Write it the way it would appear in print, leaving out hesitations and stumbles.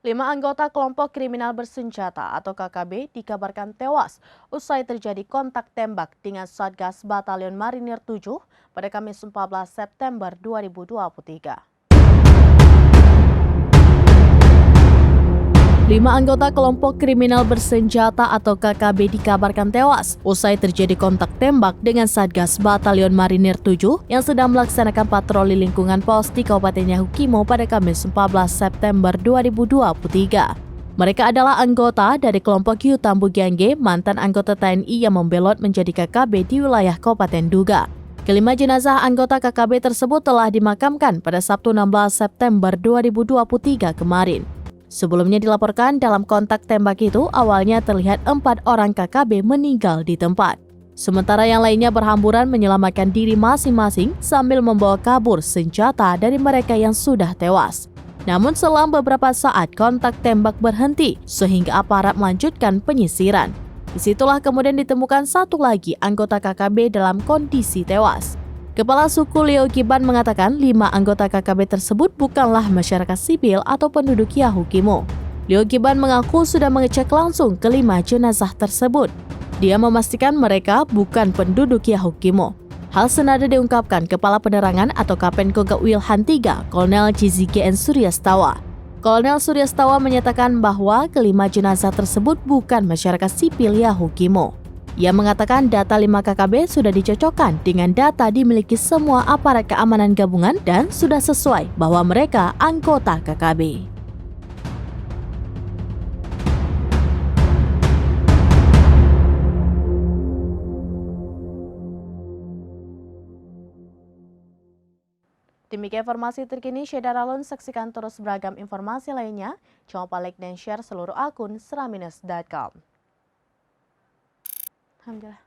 5 anggota kelompok kriminal bersenjata atau KKB dikabarkan tewas usai terjadi kontak tembak dengan Satgas Batalion Marinir 7 pada Kamis 14 September 2023. 5 anggota kelompok kriminal bersenjata atau KKB dikabarkan tewas usai terjadi kontak tembak dengan Satgas Batalion Marinir 7 yang sedang melaksanakan patroli lingkungan pos di Kabupaten Yahukimo pada Kamis 14 September 2023. Mereka adalah anggota dari kelompok Yutambu Gangge, mantan anggota TNI yang membelot menjadi KKB di wilayah Kabupaten Duga. Kelima jenazah anggota KKB tersebut telah dimakamkan pada Sabtu 16 September 2023 kemarin. Sebelumnya dilaporkan dalam kontak tembak itu awalnya terlihat 4 orang KKB meninggal di tempat. Sementara yang lainnya berhamburan menyelamatkan diri masing-masing sambil membawa kabur senjata dari mereka yang sudah tewas. Namun selang beberapa saat kontak tembak berhenti sehingga aparat melanjutkan penyisiran. Disitulah kemudian ditemukan satu lagi anggota KKB dalam kondisi tewas. Kepala suku Leo Giban mengatakan 5 anggota KKB tersebut bukanlah masyarakat sipil atau penduduk Yahukimo. Leo Giban mengaku sudah mengecek langsung ke 5 jenazah tersebut. Dia memastikan mereka bukan penduduk Yahukimo. Hal senada diungkapkan Kepala Penerangan atau Kapten Koga Wilhan 3, Kolonel JZGN Suryastawa. Kolonel Suryastawa menyatakan bahwa kelima jenazah tersebut bukan masyarakat sipil Yahukimo. Ia mengatakan data 5 KKB sudah dicocokkan dengan data dimiliki semua aparat keamanan gabungan dan sudah sesuai bahwa mereka anggota KKB. Demikian informasi terkini, Syedaralun saksikan terus beragam informasi lainnya. Jangan lupa like dan share seluruh akun seraminus.com. Alhamdulillah.